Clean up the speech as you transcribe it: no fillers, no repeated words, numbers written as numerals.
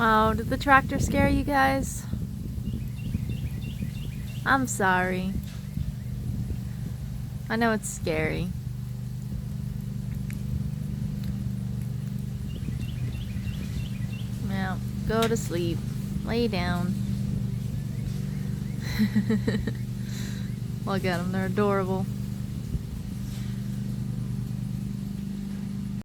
Oh, did the tractor scare you guys? I'm sorry. I know it's scary. Now, go to sleep. Lay down. Look at them, they're adorable.